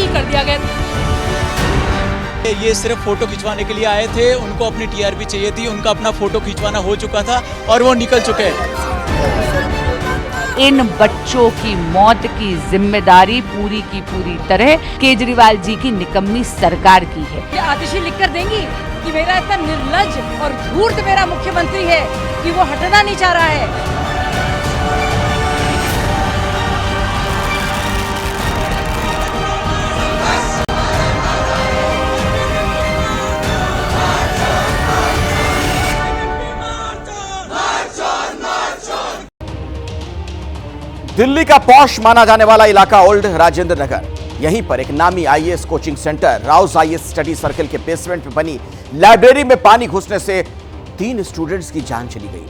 Seal कर दिया गया। ये सिर्फ फोटो खिंचवाने के लिए आए थे, उनको अपनी टीआरपी चाहिए थी, उनका अपना फोटो खिंचवाना हो चुका था और वो निकल चुके हैं। इन बच्चों की मौत की जिम्मेदारी पूरी की पूरी तरह केजरीवाल जी की निकम्मी सरकार की है। ये आतिशी लिख कर देंगी कि मेरा इतना निर्लज और धूर्त मेरा मुख्यमंत्री है कि वो हटना नहीं चाह रहा है। दिल्ली का पॉश माना जाने वाला इलाका ओल्ड राजेंद्र नगर, यहीं पर एक नामी IAS coaching centre Rouse IAS study circle के बेसमेंट में बनी लाइब्रेरी में पानी घुसने से 3 स्टूडेंट्स की जान चली गई।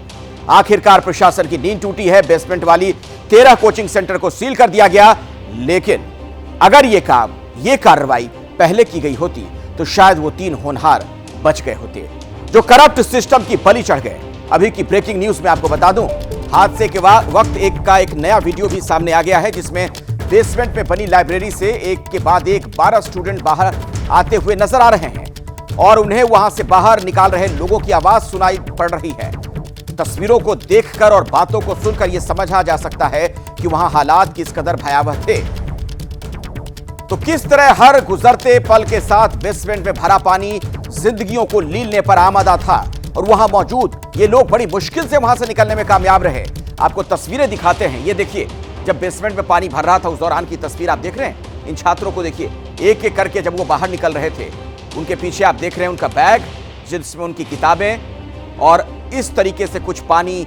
आखिरकार प्रशासन की नींद टूटी है। बेसमेंट वाली 13 कोचिंग सेंटर को सील कर दिया गया, लेकिन अगर ये कार्रवाई पहले की गई होती तो शायद वो 3 होनहार बच गए होते जो करप्ट सिस्टम की बलि चढ़ गए। अभी की ब्रेकिंग न्यूज में आपको बता दूं, हादसे के वक्त एक नया वीडियो भी सामने आ गया है, जिसमें बेसमेंट में बनी लाइब्रेरी से एक के बाद एक 12 स्टूडेंट बाहर आते हुए नजर आ रहे हैं और उन्हें वहां से बाहर निकाल रहे लोगों की आवाज सुनाई पड़ रही है। तस्वीरों को देखकर और बातों को सुनकर यह समझा जा सकता है कि वहां हालात किस कदर भयावह थे। तो किस तरह हर गुजरते पल के साथ बेसमेंट में भरा पानी जिंदगियों को लीलने पर आमादा था और वहां मौजूद ये लोग बड़ी मुश्किल से वहां से निकलने में कामयाब रहे। आपको तस्वीरें दिखाते हैं, ये देखिए, जब बेसमेंट में पानी भर रहा था उस दौरान की तस्वीर आप देख रहे हैं। इन छात्रों को देखिए, एक एक करके जब वो बाहर निकल रहे थे, उनके पीछे आप देख रहे हैं उनका बैग जिसमें उनकी किताबें, और इस तरीके से कुछ पानी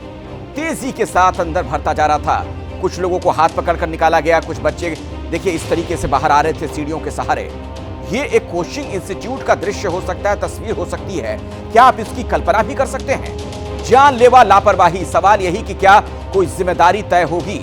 तेजी के साथ अंदर भरता जा रहा था। कुछ लोगों को हाथ पकड़कर निकाला गया, कुछ बच्चे देखिए इस तरीके से बाहर आ रहे थे सीढ़ियों के सहारे। ये एक कोचिंग इंस्टीट्यूट का दृश्य हो सकता है, तस्वीर हो सकती है। क्या आप इसकी कल्पना भी कर सकते हैं? जानलेवा लापरवाही। सवाल यही कि क्या कोई जिम्मेदारी तय होगी,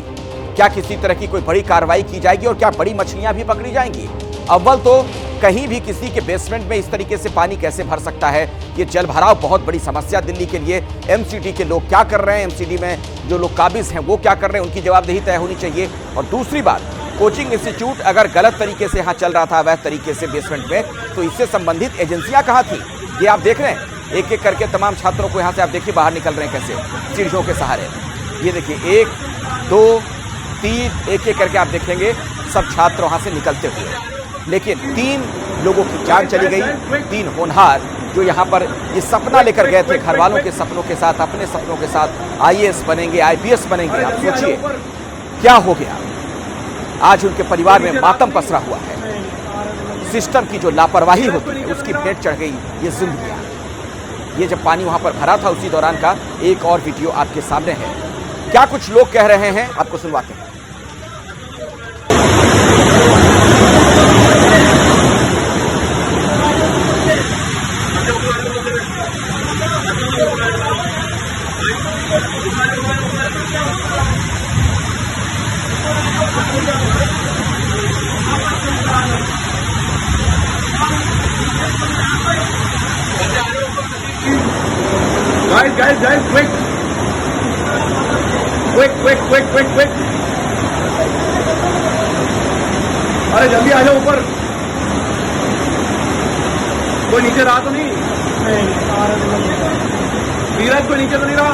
क्या किसी तरह की कोई बड़ी कार्रवाई की जाएगी और क्या बड़ी मछलियां भी पकड़ी जाएंगी? अव्वल तो कहीं भी किसी के बेसमेंट में इस तरीके से पानी कैसे भर सकता है? ये जल भराव बहुत बड़ी समस्या दिल्ली के लिए। एमसीडी के लोग क्या कर रहे हैं, एमसीडी में जो लोग काबिज हैं वो क्या कर रहे हैं, उनकी जवाबदेही तय होनी चाहिए। और दूसरी बात, कोचिंग इंस्टीट्यूट अगर गलत तरीके से यहां चल रहा था, अवैध तरीके से बेसमेंट में, तो इससे संबंधित एजेंसियां कहां थी? ये आप देख रहे हैं, एक एक करके तमाम छात्रों को यहां से आप देखिए बाहर निकल रहे हैं कैसे सीढ़ियों के सहारे। ये देखिए 1 2 3 एक एक करके आप देखेंगे सब छात्र वहां से निकलते हुए। लेकिन 3 लोगों की जान चली गई। 3 होनहार जो यहां पर ये सपना लेकर गए थे, घर वालों के सपनों के साथ, अपने सपनों के साथ, आईएएस बनेंगे, आईपीएस बनेंगे। आप सोचिए क्या हो गया। आज उनके परिवार में मातम पसरा हुआ है। सिस्टम की जो लापरवाही होती है उसकी भेंट चढ़ गई ये जिंदगियां। ये जब पानी वहां पर भरा था उसी दौरान का एक और वीडियो आपके सामने है। क्या कुछ लोग कह रहे हैं आपको सुनवाते हैं। Guys, quick! Quick! अरे जल्दी आ जाओ ऊपर। कोई नीचे रहा तो नहीं? नीरज कोई नीचे तो नहीं रहा?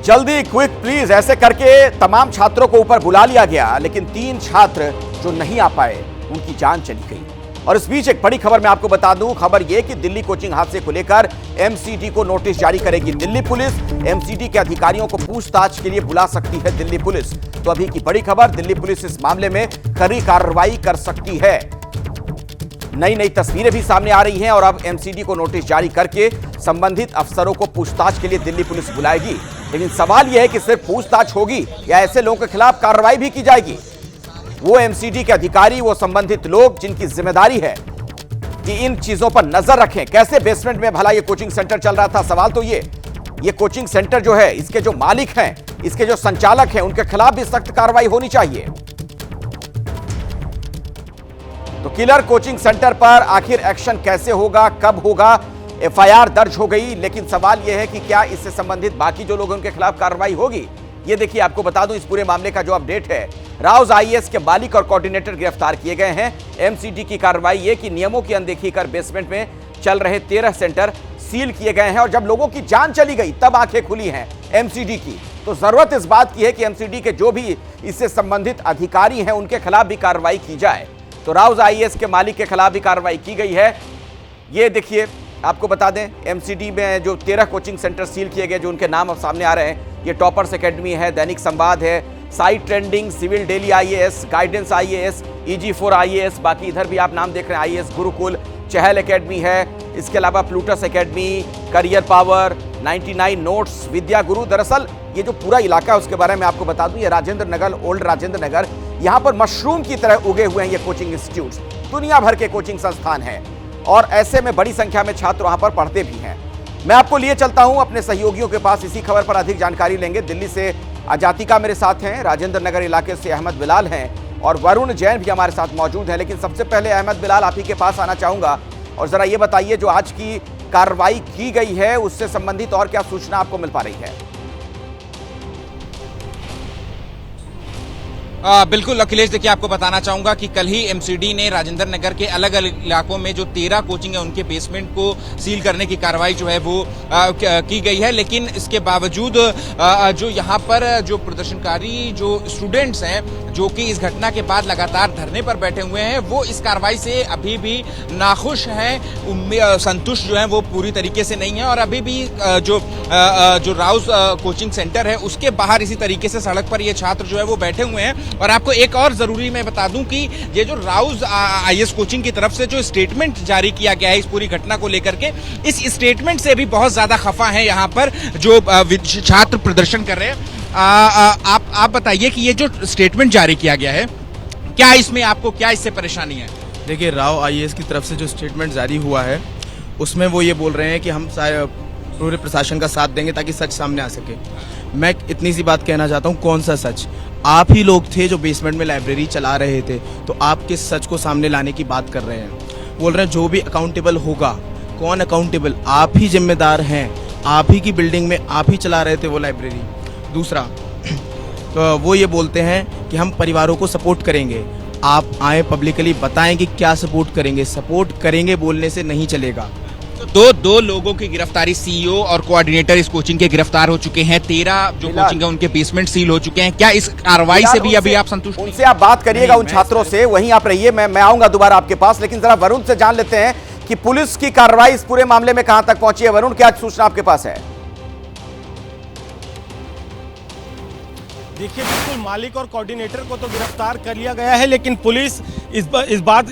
जल्दी, क्विक प्लीज, ऐसे करके तमाम छात्रों को ऊपर बुला लिया गया, लेकिन 3 छात्र जो नहीं आ पाए उनकी जान चली गई। और इस बीच एक बड़ी खबर मैं आपको बता दूं, खबर यह कि दिल्ली कोचिंग हादसे को लेकर एमसीडी को नोटिस जारी करेगी दिल्ली पुलिस। एमसीडी के अधिकारियों को पूछताछ के लिए बुला सकती है दिल्ली पुलिस। तो अभी की बड़ी खबर, दिल्ली पुलिस इस मामले में कड़ी कार्रवाई कर सकती है। नई तस्वीरें भी सामने आ रही हैं और अब एमसीडी को नोटिस जारी करके संबंधित अफसरों को पूछताछ के लिए दिल्ली पुलिस बुलाएगी। लेकिन सवाल यह है कि सिर्फ पूछताछ होगी या ऐसे लोगों के खिलाफ कार्रवाई भी की जाएगी? वो एमसीडी के अधिकारी, वो संबंधित लोग जिनकी जिम्मेदारी है कि इन चीजों पर नजर रखें। कैसे बेसमेंट में भला ये कोचिंग सेंटर चल रहा था? सवाल तो ये कोचिंग सेंटर जो है, इसके जो मालिक हैं, इसके जो संचालक हैं, उनके खिलाफ भी सख्त कार्रवाई होनी चाहिए। तो किलर कोचिंग सेंटर पर आखिर एक्शन कैसे होगा, कब होगा? एफआईआर दर्ज हो गई, लेकिन सवाल यह है कि क्या इससे संबंधित बाकी जो लोग उनके खिलाफ कार्रवाई होगी ये देखिए, आपको बता दूं इस पूरे मामले का जो अपडेट है, राउज आईएएस के मालिक और कोऑर्डिनेटर गिरफ्तार किए गए हैं। एमसीडी की कार्रवाई ये कि नियमों की अनदेखी कर बेसमेंट में चल रहे 13 सेंटर सील किए गए हैं और जब लोगों की जान चली गई तब आंखें खुली हैं एमसीडी की। तो जरूरत इस बात की है कि एमसीडी के जो भी इससे संबंधित अधिकारी हैं उनके खिलाफ भी कार्रवाई की जाए। तो राउज आईएएस के मालिक के खिलाफ भी कार्रवाई की गई है। ये देखिए, आपको बता दें एमसीडी में जो 13 कोचिंग सेंटर सील किए गए, जो उनके नाम अब सामने आ रहे हैं, ये टॉपर्स एकेडमी है, दैनिक संवाद है, site trending, civil daily IAS, guidance IAS, EG4 IAS, बाकी इधर भी आप नाम देख रहे हैं आईएएस गुरुकुल, चहल एकेडमी है, इसके अलावा Plutus academy, career power, 99 notes, Vidya Guru. दरअसल ये जो पूरा इलाका है उसके बारे में आपको बता दूं, ये राजेंद्र नगर, ओल्ड राजेंद्र नगर, यहाँ पर मशरूम की तरह उगे हुए हैं ये कोचिंग इंस्टीट्यूट्स। दुनिया भर के कोचिंग संस्थान हैं और ऐसे में बड़ी संख्या में छात्र वहां पर पढ़ते भी हैं। मैं आपको लिए चलता हूं अपने सहयोगियों के पास, इसी खबर पर अधिक जानकारी लेंगे। दिल्ली से अजातिका मेरे साथ हैं, राजेंद्र नगर इलाके से अहमद बिलाल हैं और वरुण जैन भी हमारे साथ मौजूद हैं। लेकिन सबसे पहले अहमद बिलाल, आप ही के पास आना चाहूंगा और जरा ये बताइए, जो आज की कार्रवाई की गई है उससे संबंधित और क्या सूचना आपको मिल पा रही है? बिल्कुल अखिलेश, देखिए आपको बताना चाहूंगा कि कल ही एमसीडी ने राजेंद्र नगर के अलग अलग इलाकों में जो 13 कोचिंग है उनके बेसमेंट को सील करने की कार्रवाई जो है वो की गई है। लेकिन इसके बावजूद जो यहाँ पर जो प्रदर्शनकारी जो स्टूडेंट्स हैं जो कि इस घटना के बाद लगातार धरने पर बैठे हुए हैं, वो इस कार्रवाई से अभी भी नाखुश हैं, संतुष्ट जो है वो पूरी तरीके से नहीं है। और अभी भी जो राउज कोचिंग सेंटर है उसके बाहर इसी तरीके से सड़क पर ये छात्र जो है वो बैठे हुए हैं। और आपको एक और जरूरी मैं बता दूं कि ये जो राउज आईएएस कोचिंग की तरफ से जो स्टेटमेंट जारी किया गया है इस पूरी घटना को लेकर के, इस स्टेटमेंट से भी बहुत ज्यादा खफा है यहाँ पर जो छात्र प्रदर्शन कर रहे हैं। आप बताइए कि ये जो स्टेटमेंट जारी किया गया है, क्या इसमें आपको क्या इससे परेशानी है? देखिए, राव आईएएस की तरफ से जो स्टेटमेंट जारी हुआ है उसमें वो ये बोल रहे हैं कि हम पूरे प्रशासन का साथ देंगे ताकि सच सामने आ सके। मैं इतनी सी बात कहना चाहता हूँ, कौन सा सच? आप ही लोग थे जो बेसमेंट में लाइब्रेरी चला रहे थे, तो आप किस सच को सामने लाने की बात कर रहे हैं? बोल रहे हैं जो भी अकाउंटेबल होगा। कौन अकाउंटेबल? आप ही जिम्मेदार हैं, आप ही की बिल्डिंग में आप ही चला रहे थे वो लाइब्रेरी। दूसरा, तो वो ये बोलते हैं कि हम परिवारों को सपोर्ट करेंगे। आप आए पब्लिकली बताएं कि क्या सपोर्ट करेंगे। सपोर्ट करेंगे बोलने से नहीं चलेगा। दो लोगों की गिरफ्तारी, सीईओ और कोऑर्डिनेटर इस कोचिंग के गिरफ्तार हो चुके हैं। 13 जो कोचिंग है उनके बेसमेंट सील हो चुके हैं। क्या इस कार्रवाई से भी अभी आप संतुष्ट? उनसे आप बात करिएगा, उन छात्रों से, वहीं आप रहिए, मैं आऊंगा दोबारा आपके पास। लेकिन जरा वरुण से जान लेते हैं कि पुलिस की कार्रवाई इस पूरे मामले में कहां तक पहुंची है। वरुण, क्या सूचना आपके पास है? देखिए, बिल्कुल मालिक और कोऑर्डिनेटर को तो गिरफ्तार कर लिया गया है, लेकिन पुलिस इस बात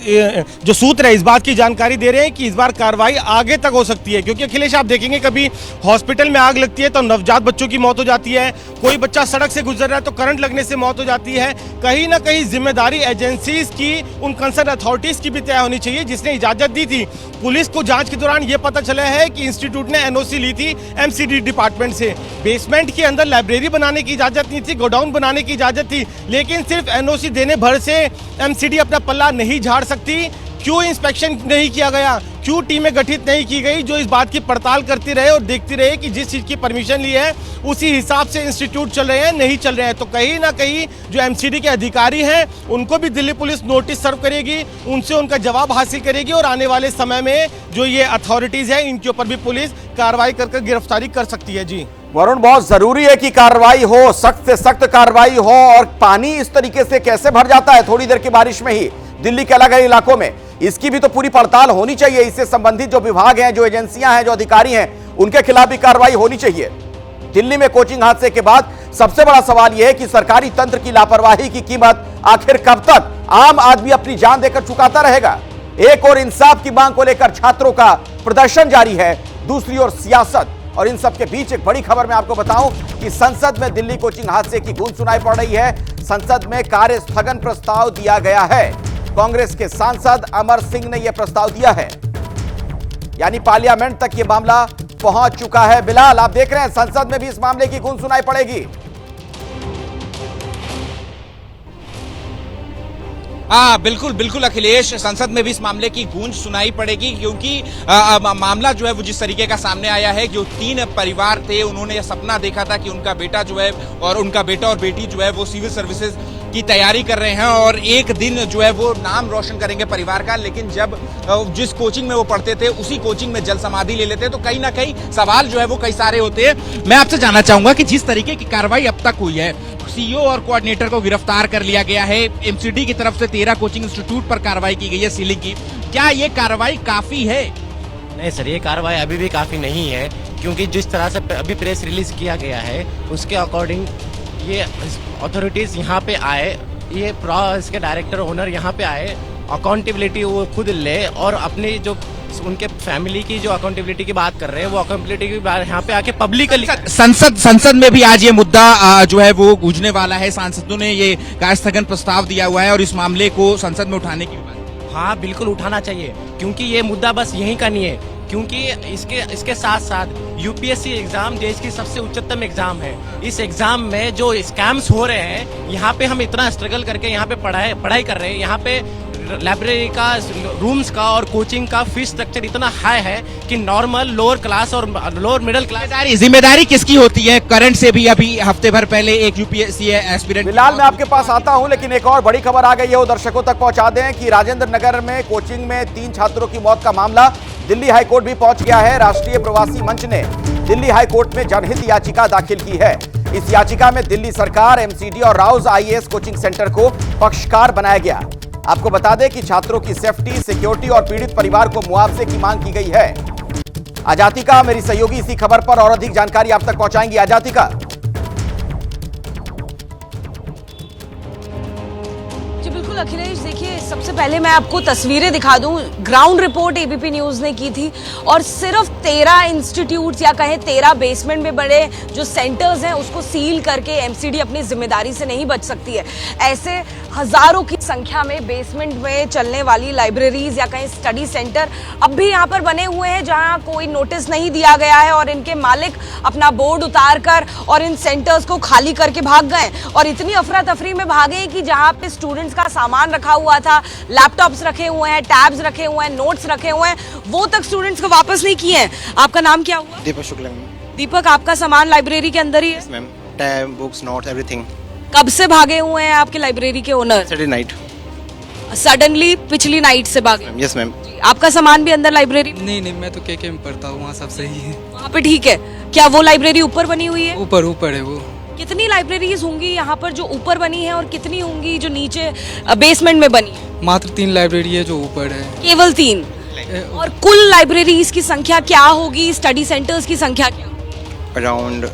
जो सूत्र है इस बात की जानकारी दे रहे हैं कि इस बार कार्रवाई आगे तक हो सकती है। क्योंकि अखिलेश, आप देखेंगे कभी हॉस्पिटल में आग लगती है तो नवजात बच्चों की मौत हो जाती है, कोई बच्चा सड़क से गुजर रहा है तो करंट लगने से मौत हो जाती है। कहीं ना कहीं जिम्मेदारी एजेंसीज की, उन कंसर्न अथॉरिटीज की भी तय होनी चाहिए जिसने इजाजत दी थी। पुलिस को जांच के दौरान ये पता चला है कि इंस्टीट्यूट ने एनओसी ली थी एमसीडी डिपार्टमेंट से। बेसमेंट के अंदर लाइब्रेरी बनाने की इजाजत नहीं थी, गोडाउन बनाने की इजाजत थी, लेकिन सिर्फ एनओसी देने भर से एमसीडी अपना पल्ला नहीं झाड़ सकती। क्यों इंस्पेक्शन नहीं किया गया? क्यों टीमें गठित नहीं की गई जो इस बात की पड़ताल करती रहे और देखती रहे कि जिस चीज की परमिशन ली है उसी हिसाब से इंस्टीट्यूट चल रहे हैं, नहीं चल रहे हैं? तो कहीं ना कहीं जो एमसीडी के अधिकारी हैं उनको भी दिल्ली पुलिस नोटिस सर्व करेगी, उनसे उनका जवाब हासिल करेगी और आने वाले समय में जो ये अथॉरिटीज है इनके ऊपर भी पुलिस कार्रवाई कर गिरफ्तारी कर सकती है। जी वरुण, बहुत जरूरी है कि कार्रवाई हो, सख्त से सख्त कार्रवाई हो। और पानी इस तरीके से कैसे भर जाता है थोड़ी देर की बारिश में ही दिल्ली के अलग अलग इलाकों में, इसकी भी तो पूरी पड़ताल होनी चाहिए। इससे संबंधित जो विभाग हैं, जो एजेंसियां हैं, जो अधिकारी हैं, उनके खिलाफ भी कार्रवाई होनी चाहिए। दिल्ली में कोचिंग हादसे के बाद सबसे बड़ा सवाल यह है कि सरकारी तंत्र की लापरवाही की कीमत आखिर कब तक आम आदमी अपनी जान देकर चुकाता रहेगा? एक और इंसाफ की मांग को लेकर छात्रों का प्रदर्शन जारी है, दूसरी ओर सियासत। और इन सब के बीच एक बड़ी खबर मैं आपको बताऊं कि संसद में दिल्ली कोचिंग हादसे की गूंज सुनाई पड़ रही है। संसद में कार्य स्थगन प्रस्ताव दिया गया है। कांग्रेस के सांसद अमर सिंह ने यह प्रस्ताव दिया है, यानी पार्लियामेंट तक यह मामला पहुंच चुका है। बिलाल, आप देख रहे हैं संसद में भी इस मामले की गूंज सुनाई पड़ेगी। बिल्कुल बिल्कुल अखिलेश, संसद में भी इस मामले की गूंज सुनाई पड़ेगी, क्योंकि मामला जो है वो जिस तरीके का सामने आया है, जो 3 परिवार थे उन्होंने यह सपना देखा था कि उनका बेटा जो है और उनका बेटा और बेटी जो है वो सिविल सर्विसेज की तैयारी कर रहे हैं और एक दिन जो है वो नाम रोशन करेंगे परिवार का, लेकिन जब जिस कोचिंग में वो पढ़ते थे उसी कोचिंग में जल समाधि ले लेते तो कहीं ना कहीं सवाल जो है वो कई सारे होते हैं। मैं आपसे जानना चाहूंगा कि जिस तरीके की कार्रवाई अब तक हुई है, सीईओ और कोऑर्डिनेटर को गिरफ्तार कर लिया गया है, एमसीडी की तरफ से 13 कोचिंग इंस्टीट्यूट पर कार्रवाई की गई है सीलिंग की, क्या ये कार्रवाई काफी है? नहीं सर, ये कार्रवाई अभी भी काफ़ी नहीं है, क्योंकि जिस तरह से अभी प्रेस रिलीज किया गया है उसके अकॉर्डिंग ये अथॉरिटीज़ यहाँ पे आए, ये इसके डायरेक्टर ओनर यहाँ पे आए, अकाउंटेबिलिटी वो खुद ले और अपनी जो उनके फैमिली की जो अकाउंटेबिलिटी की बात कर रहे हैं वो अकाउंटेबिलिटी की बात यहाँ पे आके पब्लिकली संसद में भी आज ये मुद्दा जो है वो गूंजने वाला है। सांसदों ने ये कार्यस्थगन प्रस्ताव दिया हुआ है और इस मामले को संसद में उठाने की बात। हाँ बिल्कुल उठाना चाहिए, क्योंकि ये मुद्दा बस यहीं का नहीं है, क्योंकि इसके साथ साथ यूपीएससी एग्जाम देश की सबसे उच्चतम एग्जाम है। इस एग्जाम में जो स्कैम्स हो रहे हैं, यहाँ पे हम इतना स्ट्रगल करके यहाँ पे पढ़ाई कर रहे हैं, यहाँ पे लाइब्रेरी का, रूम्स का और कोचिंग का फीस स्ट्रक्चर इतना हाई है कि नॉर्मल लोअर क्लास और लोअर मिडिल क्लास। जिम्मेदारी किसकी होती है? करंट से भी अभी हफ्ते भर पहले एक यूपीएससी एस्पिरेंट। फिलहाल मैं आपके पास आता हूं, लेकिन एक और बड़ी खबर आ गई है, वो दर्शकों तक पहुंचा दें कि राजेंद्र नगर में कोचिंग में 3 छात्रों की मौत का मामला दिल्ली हाईकोर्ट भी पहुंच गया है। राष्ट्रीय प्रवासी मंच ने दिल्ली हाईकोर्ट में जनहित याचिका दाखिल की है। इस याचिका में दिल्ली सरकार, एमसीडी और राउज आईएएस कोचिंग सेंटर को पक्षकार बनाया गया। आपको बता दें कि छात्रों की सेफ्टी, सिक्योरिटी और पीड़ित परिवार को मुआवजे की मांग की गई है। आजातिका मेरी सहयोगी इसी खबर पर और अधिक जानकारी आप तक पहुंचाएंगी। आजातिका। जी बिल्कुल अखिलेश, देखिए सबसे पहले मैं आपको तस्वीरें दिखा दूं। ग्राउंड रिपोर्ट एबीपी न्यूज ने की थी और सिर्फ 13 इंस्टीट्यूट्स या कहें 13 बेसमेंट में बड़े जो सेंटर्स हैं उसको सील करके एमसीडी अपनी जिम्मेदारी से नहीं बच सकती है। ऐसे हजारों की संख्या में बेसमेंट में चलने वाली लाइब्रेरीज या कहीं स्टडी सेंटर अब भी यहाँ पर बने हुए हैं, जहाँ कोई नोटिस नहीं दिया गया है और इनके मालिक अपना बोर्ड उतार कर और इन सेंटर्स को खाली करके भाग गए और इतनी अफरा तफरी में भागे कि जहाँ पे स्टूडेंट्स का सामान रखा हुआ था, लैपटॉप्स रखे हुए हैं, टैब्स रखे हुए हैं, नोट्स रखे हुए हैं, वो तक स्टूडेंट्स को वापस नहीं किए हैं। आपका नाम क्या हुआ? दीपक शुक्ला। दीपक, आपका सामान लाइब्रेरी के अंदर ही है? Ma'am, tab, books, notes, everything. कब से भागे हुए हैं आपके लाइब्रेरी के ओनर? Saturday night. सडनली पिछली नाइट से भागे? Yes ma'am. आपका सामान भी अंदर लाइब्रेरी? नहीं, मैं तो केके में पढ़ता हूँ, वहाँ सब सही है। वहाँ पे ठीक है। क्या वो लाइब्रेरी ऊपर बनी हुई है? ऊपर है वो। कितनी लाइब्रेरीज होंगी यहाँ पर जो ऊपर बनी है और कितनी होंगी जो नीचे बेसमेंट में बनी है? मात्र 3 लाइब्रेरी है जो ऊपर है। केवल 3? और कुल लाइब्रेरीज की संख्या क्या होगी? स्टडी सेंटर्स की संख्या क्या? Around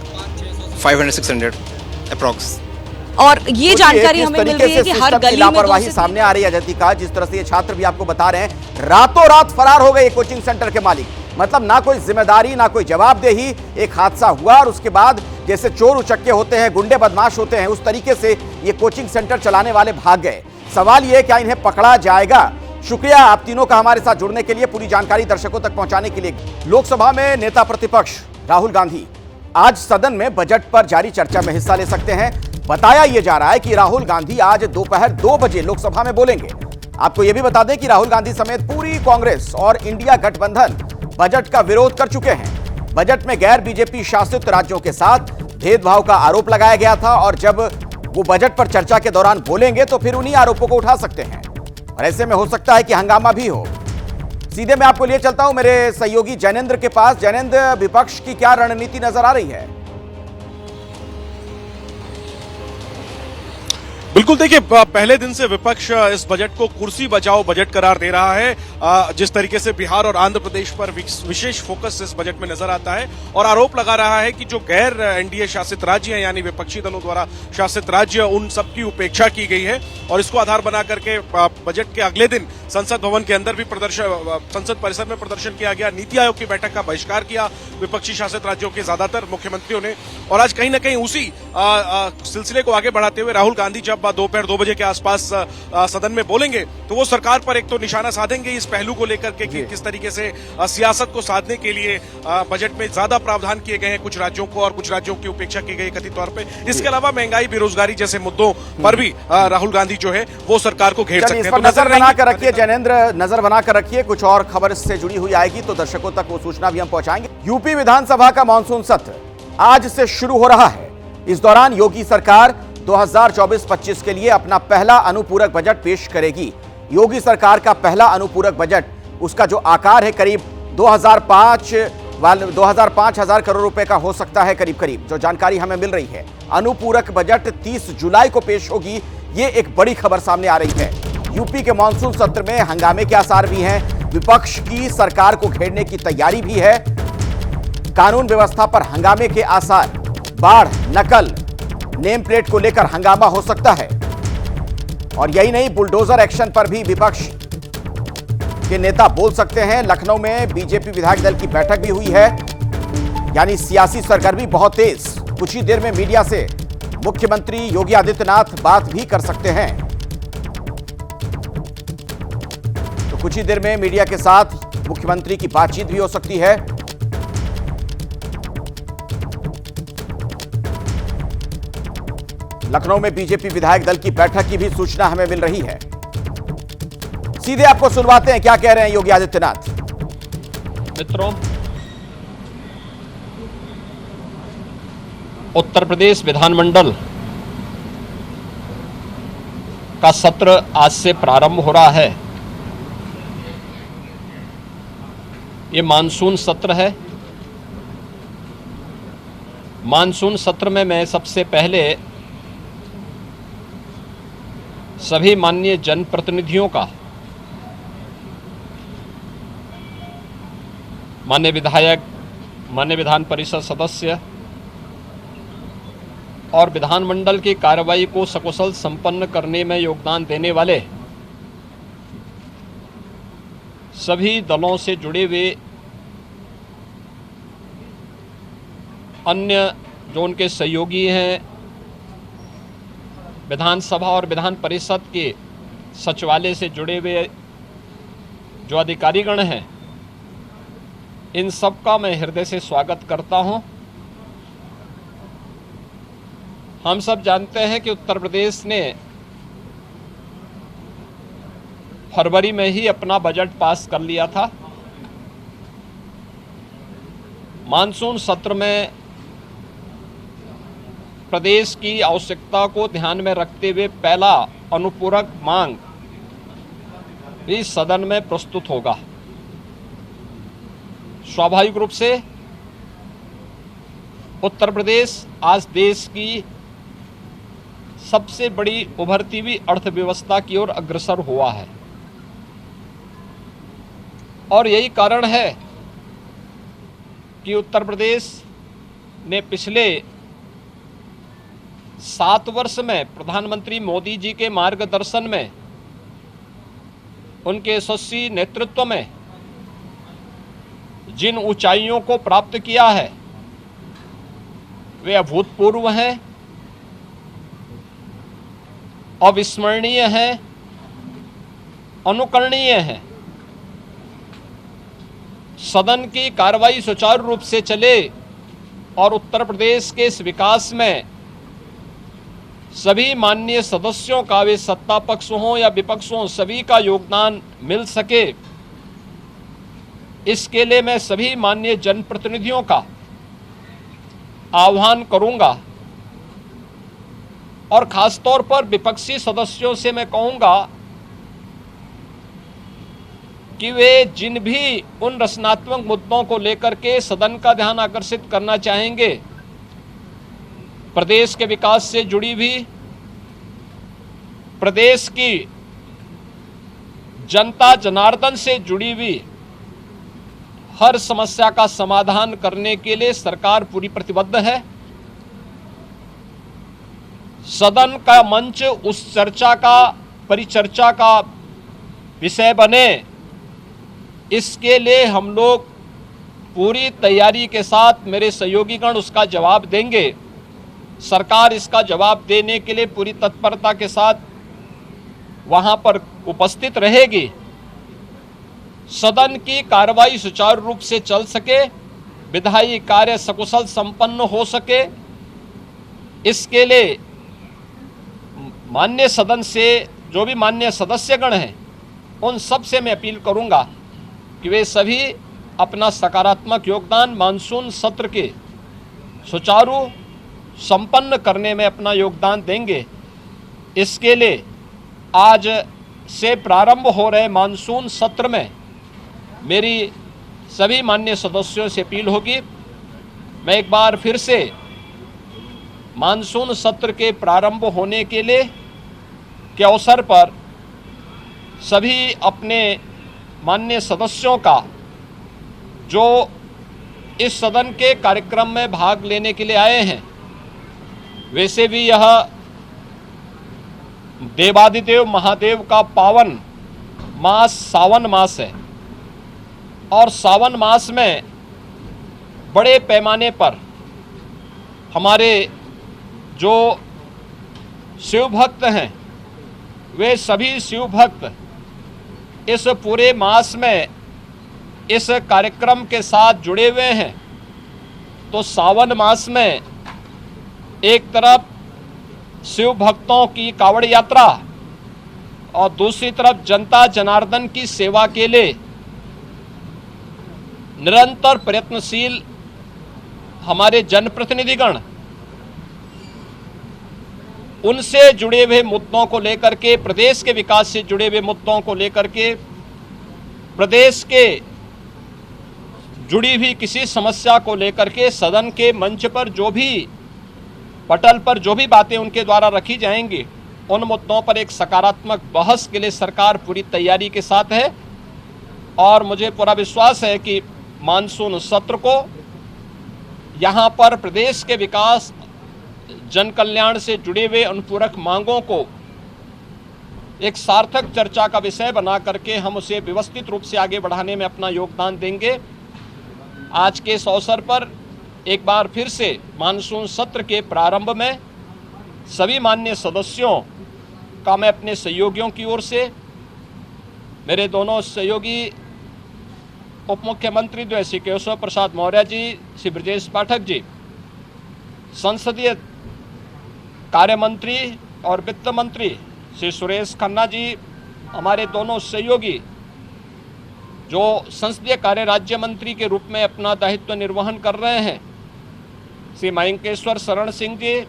500-600 approx. और ये जानकारी हमें मिल रही है कि हर गली में लापरवाही सामने आ रही है। जतिका, जिस तरह से ये छात्र भी आपको बता रहे हैं, रातों रात फरार हो गए कोचिंग सेंटर के मालिक। मतलब ना कोई जिम्मेदारी, ना कोई जवाबदेही। एक हादसा हुआ और उसके बाद जैसे चोर उचक्के होते हैं, गुंडे बदमाश होते हैं, उस तरीके से ये कोचिंग सेंटर चलाने वाले भाग गए। सवाल ये क्या इन्हें पकड़ा जाएगा? शुक्रिया आप तीनों का हमारे साथ जुड़ने के लिए, पूरी जानकारी दर्शकों तक पहुंचाने के लिए। लोकसभा में नेता प्रतिपक्ष राहुल गांधी आज सदन में बजट पर जारी चर्चा में हिस्सा ले सकते हैं। बताया यह जा रहा है कि राहुल गांधी आज दोपहर 2 बजे लोकसभा में बोलेंगे। आपको यह भी बता दें कि राहुल गांधी समेत पूरी कांग्रेस और इंडिया गठबंधन बजट का विरोध कर चुके हैं। बजट में गैर बीजेपी शासित राज्यों के साथ भेदभाव का आरोप लगाया गया था और जब वो बजट पर चर्चा के दौरान बोलेंगे तो फिर उन्हीं आरोपों को उठा सकते हैं और ऐसे में हो सकता है कि हंगामा भी हो। सीधे मैं आपको लिए चलता हूं मेरे सहयोगी जैनेंद्र के पास। जैनेंद्र, विपक्ष की क्या रणनीति नजर आ रही है? बिल्कुल, देखिए पहले दिन से विपक्ष इस बजट को कुर्सी बचाओ बजट करार दे रहा है। जिस तरीके से बिहार और आंध्र प्रदेश पर विशेष फोकस इस बजट में नजर आता है और आरोप लगा रहा है कि जो गैर एनडीए शासित राज्य हैं, यानी विपक्षी दलों द्वारा शासित राज्य, उन सबकी उपेक्षा की गई है और इसको आधार बना करके बजट के अगले दिन संसद भवन के अंदर भी संसद परिसर में प्रदर्शन किया गया। नीति आयोग की बैठक का बहिष्कार किया विपक्षी शासित राज्यों के ज्यादातर मुख्यमंत्रियों ने। और आज कहीं ना कहीं उसी सिलसिले को आगे बढ़ाते हुए राहुल गांधी जब दोपहर 2 बजे के आसपास सदन में बोलेंगे तो वो सरकार पर एक तो निशाना साधेंगे इस पहलू को लेकर के कि किस तरीके से सियासत को साधने के लिए बजट में ज्यादा प्रावधान किए गए हैं कुछ राज्यों को और कुछ राज्यों की उपेक्षा की गई कथित तौर पे। इसके अलावा महंगाई बेरोजगारी जैसे मुद्दों पर भी राहुल गांधी जो है वो सरकार को घेर सकते हैं। तो नजर बनाकर रखिए जैनेंद्र, नजर बनाकर रखिए, कुछ और खबर इससे जुड़ी हुई आएगी तो दर्शकों तक वो सूचना भी हम पहुंचाएंगे। यूपी विधानसभा का मानसून सत्र आज से शुरू हो रहा है। इस दौरान योगी सरकार 2024-25 के लिए अपना पहला अनुपूरक बजट पेश करेगी। योगी सरकार का पहला अनुपूरक बजट, उसका जो आकार है करीब 2005,000 करोड़ रुपए का हो सकता है करीब, जो जानकारी हमें मिल रही है। अनुपूरक बजट 30 जुलाई को पेश होगी। ये एक बड़ी खबर सामने आ रही है। यूपी के मानसून सत्र में हंगामे के आसार भी हैं, विपक्ष की सरकार को घेरने की तैयारी भी है, कानून व्यवस्था पर हंगामे के आसार, बाढ़, नकल, नेम प्लेट को लेकर हंगामा हो सकता है। और यही नहीं, बुलडोजर एक्शन पर भी विपक्ष के नेता बोल सकते हैं। लखनऊ में बीजेपी विधायक दल की बैठक भी हुई है, यानी सियासी सरगर्मी बहुत तेज। कुछ ही देर में मीडिया से मुख्यमंत्री योगी आदित्यनाथ बात भी कर सकते हैं। तो कुछ ही देर में मीडिया के साथ मुख्यमंत्री की बातचीत भी हो सकती है। लखनऊ में बीजेपी विधायक दल की बैठक की भी सूचना हमें मिल रही है। सीधे आपको सुनवाते हैं क्या कह रहे हैं योगी आदित्यनाथ। मित्रों, उत्तर प्रदेश विधानमंडल का सत्र आज से प्रारंभ हो रहा है। ये मानसून सत्र है। मानसून सत्र में मैं सबसे पहले सभी माननीय जनप्रतिनिधियों का, माननीय विधायक, माननीय विधान परिषद सदस्य और विधानमंडल की कार्रवाई को सकुशल संपन्न करने में योगदान देने वाले सभी दलों से जुड़े हुए अन्य जो उनके सहयोगी हैं, विधानसभा और विधान परिषद के सचिवालय से जुड़े हुए जो अधिकारीगण हैं, इन सब का मैं हृदय से स्वागत करता हूं। हम सब जानते हैं कि उत्तर प्रदेश ने फरवरी में ही अपना बजट पास कर लिया था। मानसून सत्र में प्रदेश की आवश्यकता को ध्यान में रखते हुए पहला अनुपूरक मांग भी सदन में प्रस्तुत होगा। स्वाभाविक रूप से उत्तर प्रदेश आज देश की सबसे बड़ी उभरती हुई अर्थव्यवस्था की ओर अग्रसर हुआ है और यही कारण है कि उत्तर प्रदेश ने पिछले 7 वर्ष में प्रधानमंत्री मोदी जी के मार्गदर्शन में, उनके यशस्वी नेतृत्व में जिन ऊंचाइयों को प्राप्त किया है वे अभूतपूर्व हैं, अविस्मरणीय हैं, अनुकरणीय हैं। सदन की कार्रवाई सुचारू रूप से चले और उत्तर प्रदेश के इस विकास में सभी माननीय सदस्यों का, वे सत्ता पक्ष हों या विपक्ष हों, सभी का योगदान मिल सके, इसके लिए मैं सभी माननीय जनप्रतिनिधियों का आह्वान करूंगा और खासतौर पर विपक्षी सदस्यों से मैं कहूंगा कि वे जिन भी उन रचनात्मक मुद्दों को लेकर के सदन का ध्यान आकर्षित करना चाहेंगे, प्रदेश के विकास से जुड़ी हुई, प्रदेश की जनता जनार्दन से जुड़ी हुई हर समस्या का समाधान करने के लिए सरकार पूरी प्रतिबद्ध है। सदन का मंच उस चर्चा का, परिचर्चा का विषय बने, इसके लिए हम लोग पूरी तैयारी के साथ, मेरे सहयोगीगण उसका जवाब देंगे। सरकार इसका जवाब देने के लिए पूरी तत्परता के साथ वहां पर उपस्थित रहेगी। सदन की कार्रवाई सुचारू रूप से चल सके, विधायी कार्य सकुशल संपन्न हो सके, इसके लिए माननीय सदन से जो भी माननीय सदस्यगण हैं उन सब से मैं अपील करूंगा कि वे सभी अपना सकारात्मक योगदान मानसून सत्र के सुचारू संपन्न करने में अपना योगदान देंगे। इसके लिए आज से प्रारंभ हो रहे मानसून सत्र में मेरी सभी माननीय सदस्यों से अपील होगी। मैं एक बार फिर से मानसून सत्र के प्रारंभ होने के लिए के अवसर पर सभी अपने माननीय सदस्यों का जो इस सदन के कार्यक्रम में भाग लेने के लिए आए हैं, वैसे भी यह देवादिदेव महादेव का पावन मास सावन मास है और सावन मास में बड़े पैमाने पर हमारे जो शिव भक्त हैं वे सभी शिव भक्त इस पूरे मास में इस कार्यक्रम के साथ जुड़े हुए हैं। तो सावन मास में एक तरफ शिव भक्तों की कावड़ यात्रा और दूसरी तरफ जनता जनार्दन की सेवा के लिए निरंतर प्रयत्नशील हमारे जनप्रतिनिधिगण उनसे जुड़े हुए मुद्दों को लेकर के, प्रदेश के विकास से जुड़े हुए मुद्दों को लेकर के, प्रदेश के जुड़ी हुई किसी समस्या को लेकर के सदन के मंच पर जो भी पटल पर जो भी बातें उनके द्वारा रखी जाएंगी, उन मुद्दों पर एक सकारात्मक बहस के लिए सरकार पूरी तैयारी के साथ है। और मुझे पूरा विश्वास है कि मानसून सत्र को यहाँ पर प्रदेश के विकास, जन कल्याण से जुड़े हुए अनुपूरक मांगों को एक सार्थक चर्चा का विषय बना करके हम उसे व्यवस्थित रूप से आगे बढ़ाने में अपना योगदान देंगे। आज के इस अवसर पर एक बार फिर से मानसून सत्र के प्रारंभ में सभी माननीय सदस्यों का मैं अपने सहयोगियों की ओर से, मेरे दोनों सहयोगी उप मुख्यमंत्री जो है श्री केशव प्रसाद मौर्य जी, श्री ब्रजेश पाठक जी, संसदीय कार्य मंत्री और वित्त मंत्री श्री सुरेश खन्ना जी, हमारे दोनों सहयोगी जो संसदीय कार्य राज्य मंत्री के रूप में अपना दायित्व निर्वहन कर रहे हैं, श्री मयंकेश्वर शरण सिंह जी,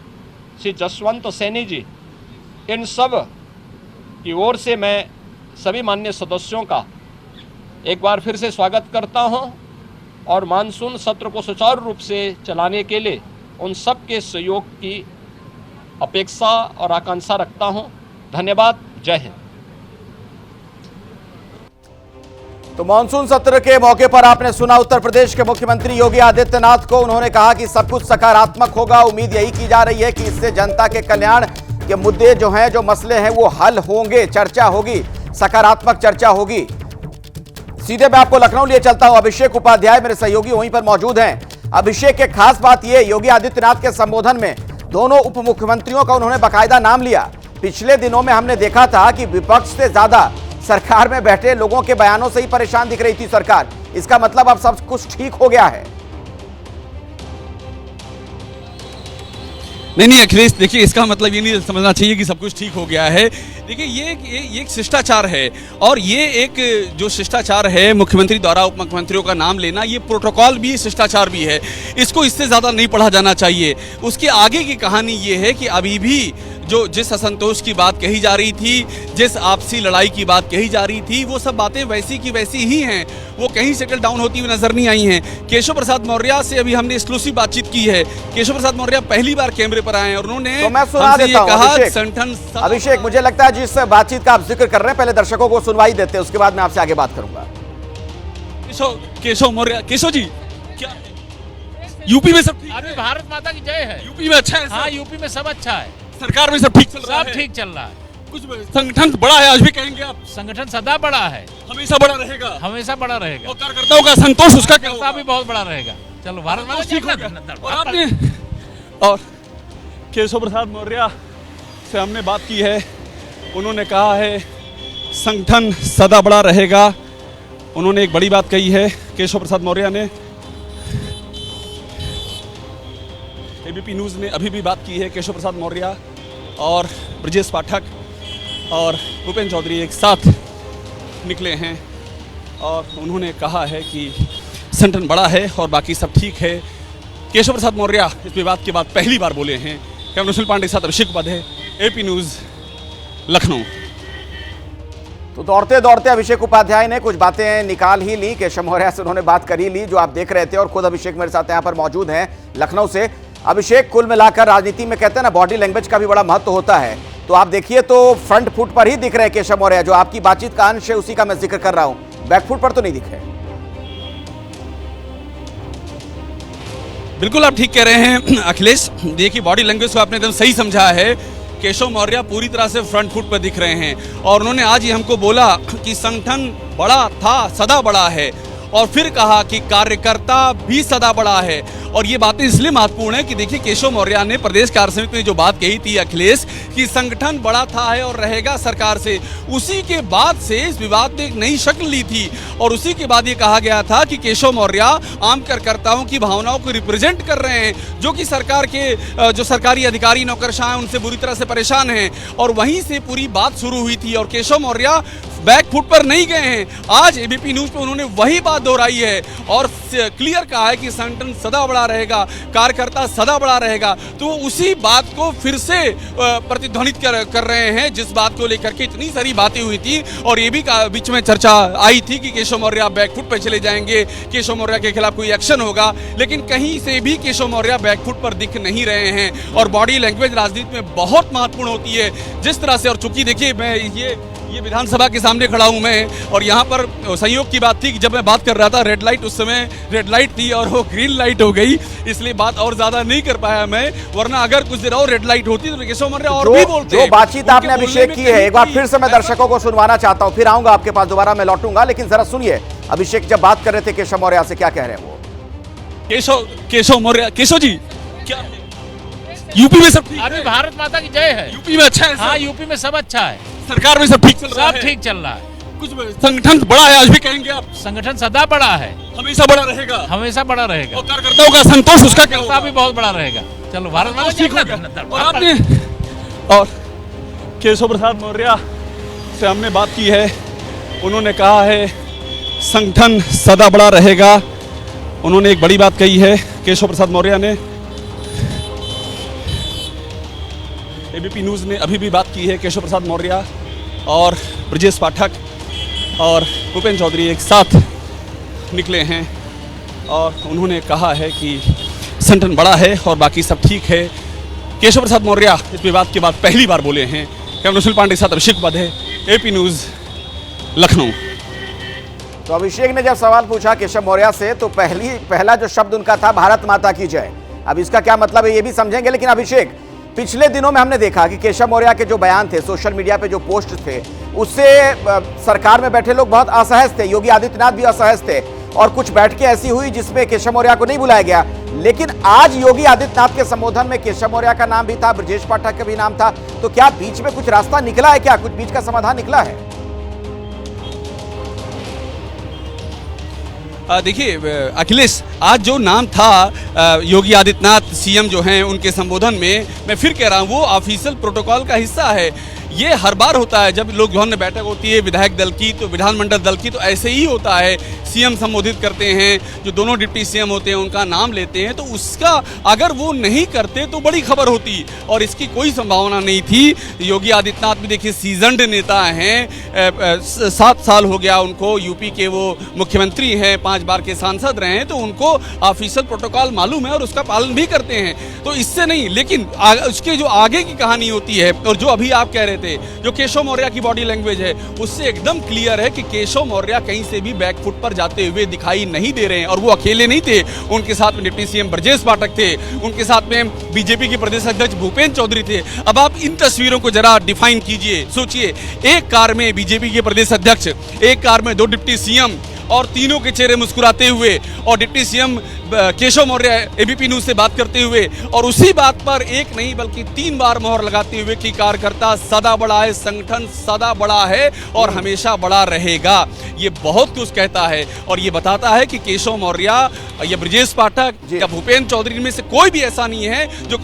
श्री जसवंत सैनी जी, इन सब की ओर से मैं सभी माननीय सदस्यों का एक बार फिर से स्वागत करता हूं और मानसून सत्र को सुचारू रूप से चलाने के लिए उन सब के सहयोग की अपेक्षा और आकांक्षा रखता हूं। धन्यवाद। जय हिंद। तो मानसून सत्र के मौके पर आपने सुना उत्तर प्रदेश के मुख्यमंत्री योगी आदित्यनाथ को। उन्होंने कहा कि सब कुछ सकारात्मक होगा। उम्मीद यही की जा रही है कि इससे जनता के कल्याण के मुद्दे जो हैं, जो मसले हैं, वो हल होंगे, चर्चा होगी, सकारात्मक चर्चा होगी। सीधे मैं आपको लखनऊ लिए चलता हूं। अभिषेक उपाध्याय मेरे सहयोगी वहीं पर मौजूद हैं। अभिषेक, के खास बात यह, योगी आदित्यनाथ के संबोधन में दोनों उप मुख्यमंत्रियों का उन्होंने बाकायदा नाम लिया। पिछले दिनों में हमने देखा था कि विपक्ष से ज्यादा सरकार में बैठे लोगों के बयानों से ही परेशान दिख रही थी सरकार। इसका मतलब अब सब कुछ ठीक हो गया है? नहीं अखिलेश, देखिए इसका मतलब ये नहीं समझना चाहिए कि सब कुछ ठीक हो गया है। देखिए ये एक शिष्टाचार है और ये एक जो शिष्टाचार है, मुख्यमंत्री द्वारा उप मुख्यमंत्रियों का नाम लेना, ये प्रोटोकॉल भी, शिष्टाचार भी है। इसको इससे ज़्यादा नहीं पढ़ा जाना चाहिए। उसके आगे की कहानी ये है कि अभी भी जिस असंतोष की बात कही जा रही थी, जिस आपसी लड़ाई की बात कही जा रही थी, वो सब बातें वैसी की वैसी ही हैं। वो कहीं सेटल डाउन होती हुई नजर नहीं आई हैं। केशव प्रसाद मौर्य से अभी हमने एक्सक्लूसिव बातचीत की है। केशव प्रसाद मौर्य पहली बार कैमरे पर आए हैं और उन्होंने तो मैं सुना देता हूं। अभिषेक, मुझे लगता है जिस बातचीत का आप जिक्र कर रहे हैं, पहले दर्शकों को सुनवाई देते हैं, उसके बाद मैं आपसे आगे बात करूंगा। केशव मौर्य, केशव जी, क्या यूपी में सब ठीक है? भारत माता की जय है। यूपी में अच्छा है? हाँ, यूपी में सब अच्छा है। सरकार में सब ठीक चल रहा है? सब ठीक चल रहा है। कुछ संगठन बड़ा है, आज भी कहेंगे आप? संगठन सदा बड़ा है, हमेशा बड़ा रहेगा, हमेशा बड़ा रहेगा। और कार्यकर्ताओं का संतोष उसका क्या होगा? भी बहुत बड़ा रहेगा। चलो भारत माता ठीक हो गया। और आपने और केशव प्रसाद मौर्य से हमने बात की है, उन्होंने कहा है संगठन सदा बड़ा रहेगा। उन्होंने एक बड़ी बात कही है केशव प्रसाद मौर्य ने। एबीपी न्यूज़ ने अभी भी बात की है, केशव प्रसाद मौर्य और ब्रजेश पाठक और भूपेंद्र चौधरी एक साथ निकले हैं और उन्होंने कहा है कि संगठन बड़ा है और बाकी सब ठीक है। केशव प्रसाद मौर्य इस विवाद के बाद पहली बार बोले हैं। कैमरा सुनील पांडे के साथ अभिषेक उपाध्याय, एपी न्यूज़, लखनऊ। तो दौड़ते दौड़ते अभिषेक उपाध्याय ने कुछ बातें निकाल ही ली। केशव मौर्य से उन्होंने बात कर ही ली जो आप देख रहे थे, और खुद अभिषेक मेरे साथ यहाँ पर मौजूद हैं लखनऊ से। अभिषेक, कुल मिलाकर राजनीति में कहते हैं ना बॉडी लैंग्वेज का भी बड़ा महत्व होता है, तो आप देखिए तो फ्रंट फुट पर ही दिख रहे हैं केशव मौर्य। जो आपकी बातचीत का अंश है उसी का मैं जिक्र कर रहा हूं, बैक फुट पर तो नहीं दिख रहे। बिल्कुल आप ठीक कह रहे हैं अखिलेश। देखिए बॉडी लैंग्वेज को आपने एकदम सही समझा है। केशव मौर्य पूरी तरह से फ्रंट फुट पर दिख रहे हैं और उन्होंने आज ही हमको बोला कि संगठन बड़ा था, सदा बड़ा है, और फिर कहा कि कार्यकर्ता भी सदा बड़ा है। और ये बातें इसलिए महत्वपूर्ण है कि देखिए केशव मौर्य ने प्रदेश कार्य समिति में जो बात कही थी अखिलेश कि संगठन बड़ा था है और रहेगा सरकार से, उसी के बाद से इस विवाद ने एक नई शक्ल ली थी और उसी के बाद ये कहा गया था कि केशव मौर्य आम कार्यकर्ताओं की भावनाओं को रिप्रेजेंट कर रहे हैं जो कि सरकार के जो सरकारी अधिकारी नौकरशाह हैं उनसे बुरी तरह से परेशान हैं। और वहीं से पूरी बात शुरू हुई थी और केशव मौर्य बैक फुट पर नहीं गए हैं। आज एबीपी न्यूज पे उन्होंने वही बात दोहराई है और क्लियर कहा है कि संगठन सदा बड़ा रहेगा, कार्यकर्ता सदा बड़ा रहेगा। तो उसी बात को फिर से प्रतिध्वनित कर रहे हैं जिस बात को लेकर के इतनी सारी बातें हुई थी और ये भी बीच में चर्चा आई थी कि केशव मौर्य बैक फुट पर चले जाएंगे, केशव मौर्य के खिलाफ कोई एक्शन होगा, लेकिन कहीं से भी केशव मौर्य बैक फुट पर दिख नहीं रहे हैं। और बॉडी लैंग्वेज राजनीति में बहुत महत्वपूर्ण होती है जिस तरह से। और चूंकि देखिए मैं ये विधानसभा के सामने खड़ा हूं मैं, और यहाँ पर संयोग की बात थी कि जब मैं बात कर रहा था रेड लाइट, उस समय रेड लाइट थी और वो ग्रीन लाइट हो गई, इसलिए बात और ज्यादा नहीं कर पाया मैं। वरना अगर कुछ देर और रेड लाइट होती तो केशव मौर्य और भी बोलते। जो बातचीत आपने अभिषेक की है एक बार फिर से मैं दर्शकों को सुनवाना चाहता हूँ, फिर आऊंगा आपके पास दोबारा, मैं लौटूंगा, लेकिन जरा सुनिए अभिषेक जब बात कर रहे थे केशव मौर्य से क्या कह रहे हैं वो। केशव मौर्य, केशव जी क्या यूपी में सब ठीक अभी भारत माता की जय है। यूपी में अच्छा है? हाँ यूपी में सब अच्छा है, सरकार में सब ठीक चल रहा है? सब ठीक चल रहा है। कुछ संगठन बड़ा है, आज भी कहेंगे आप? संगठन सदा बड़ा है, हमेशा बड़ा रहेगा, हमेशा बड़ा रहेगा। और कार्यकर्ताओं का संतोष उसका क्या होगा? भी बहुत बड़ा रहेगा। चलो भारत माता ठीक हो गया। और आपने और केशव प्रसाद मौर्य से हमने बात की है, उन्होंने कहा है संगठन सदा बड़ा रहेगा। उन्होंने एक बड़ी बात कही है केशव प्रसाद मौर्य ने। एबीपी न्यूज़ ने अभी भी बात की है, केशव प्रसाद मौर्य और ब्रजेश पाठक और भूपेंद्र चौधरी एक साथ निकले हैं और उन्होंने कहा है कि संगठन बड़ा है और बाकी सब ठीक है। केशव प्रसाद मौर्य इस विवाद के बाद पहली बार बोले हैं। कैमरा सुनील पांडे के साथ अभिषेक उपाध्याय, एपी न्यूज़, लखनऊ। तो अभिषेक ने जब सवाल पूछा केशव मौर्य से तो पहला जो शब्द उनका था भारत माता की जय। अब इसका क्या मतलब है ये भी समझेंगे, लेकिन अभिषेक पिछले दिनों में हमने देखा कि केशव मौर्य के जो बयान थे, सोशल मीडिया पे जो पोस्ट थे, उससे सरकार में बैठे लोग बहुत असहज थे, योगी आदित्यनाथ भी असहज थे और कुछ बैठकें ऐसी हुई जिसमें केशव मौर्य को नहीं बुलाया गया। लेकिन आज योगी आदित्यनाथ के संबोधन में केशव मौर्य का नाम भी था, ब्रजेश पाठक का भी नाम था। तो क्या बीच में कुछ रास्ता निकला है, क्या कुछ बीच का समाधान निकला है? देखिए अखिलेश, आज जो नाम था योगी आदित्यनाथ सीएम जो हैं उनके संबोधन में, मैं फिर कह रहा हूँ वो ऑफिशियल प्रोटोकॉल का हिस्सा है। ये हर बार होता है जब लोग में बैठक होती है विधायक दल की, तो विधानमंडल दल की, तो ऐसे ही होता है। सीएम संबोधित करते हैं, जो दोनों डिप्टी सीएम होते हैं उनका नाम लेते हैं, तो उसका अगर वो नहीं करते तो बड़ी खबर होती और इसकी कोई संभावना नहीं थी। योगी आदित्यनाथ भी देखिए सीजन्ड नेता हैं, 7 साल हो गया उनको, यूपी के वो मुख्यमंत्री हैं, 5 बार के सांसद रहे हैं, तो उनको ऑफिशियल प्रोटोकॉल मालूम है और उसका पालन भी करते हैं। तो इससे नहीं, लेकिन उसके जो आगे की कहानी होती है और जो अभी आप कह रहे थे थे। जो केशव मौर्य की बॉडी लैंग्वेज है उससे एकदम क्लियर है कि केशव मौर्य कहीं से भी बैकफुट पर जाते हुए दिखाई नहीं दे रहे हैं। और वो अकेले नहीं थे, उनके साथ में डिप्टी सीएम ब्रजेश पाठक थे, उनके साथ में बीजेपी के प्रदेश अध्यक्ष भूपेंद्र चौधरी थे। अब आप इन तस्वीरों को जरा डिफाइन कीजिए, सोचिए, एक कार में बीजेपी के प्रदेश अध्यक्ष, एक कार में 2 डिप्टी सीएम और तीनों के चेहरे मुस्कुराते हुए, और deputy CM Keshav Maurya ABP news से बात करते हुए, और उसी बात पर एक नहीं बल्कि 3 बार मोहर लगाते हुए कि कार्यकर्ता सदा बड़ा है, संगठन सदा बड़ा है और हमेशा बड़ा रहेगा। ये बहुत कुछ कहता है और ये बताता है कि केशव मौर्य या ब्रजेश पाठक या भूपेंद्र चौधरी में से कोई भी ऐसा नहीं है जो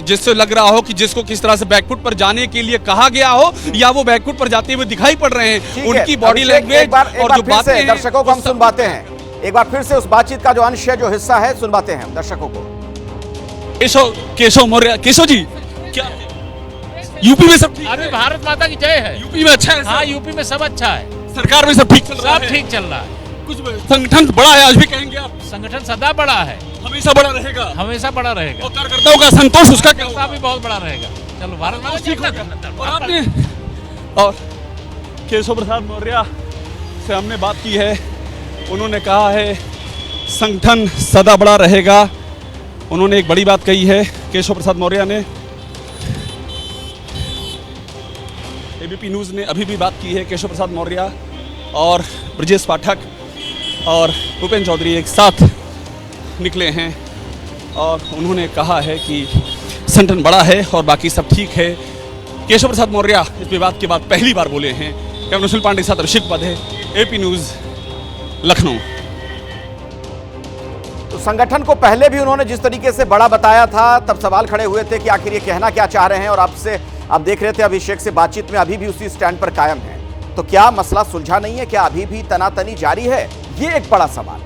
जिससे लग रहा हो कि जिसको किस तरह से बैकफुट पर जाने के लिए कहा गया हो या वो बैकफुट पर जाते हुए दिखाई पड़ रहे हैं। उनकी बॉडी लैंग्वेज और जो बातें दर्शकों को हम सुनवाते हैं, एक बार फिर से उस बातचीत का जो अंश है, जो हिस्सा है, सुनवाते हैं दर्शकों को। केशव मौर्य, केशव जी क्या यूपी में सब ठीक? अरे भारत माता की जय है। यूपी में अच्छा है? हाँ, यूपी में सब अच्छा है। सरकार में सब ठीक चल रहा है? सब ठीक चल रहा है। कुछ संगठन बड़ा है आज भी कहेंगे आप? संगठन सदा बड़ा है, हमेशा बड़ा रहेगा, हमैशा बड़ा रहेगा। और कार्यकर्ताओं का संतोष उसका क्या होगा? भी बहुत बड़ा रहेगा। चलो भारत माता ठीक होगा। और आपने और केशव प्रसाद मौर्य से हमने बात की है, उन्होंने कहा है संगठन सदा बड़ा रहेगा। उन्होंने एक बड़ी बात कही है केशव प्रसाद मौर्य ने। एबीपी न्यूज़ ने अभी भी बात की है, केशव प्रसाद मौर्य और ब्रजेश पाठक और भूपेंद्र चौधरी एक साथ निकले हैं और उन्होंने कहा है कि संगठन बड़ा है और बाकी सब ठीक है। केशव प्रसाद मौर्य इस विवाद के बाद पहली बार बोले हैं। कैमरा सुनील पांडे के साथ ऋषिक पद है, एपी न्यूज़, लखनऊ। तो संगठन को पहले भी उन्होंने जिस तरीके से बड़ा बताया था, तब सवाल खड़े हुए थे कि आखिर ये कहना क्या चाह रहे हैं। और आपसे आप देख रहे थे अभिषेक से बातचीत में अभी भी उसी स्टैंड पर कायम है। तो क्या मसला सुलझा नहीं है? क्या अभी भी तनातनी जारी है? ये एक बड़ा सवाल।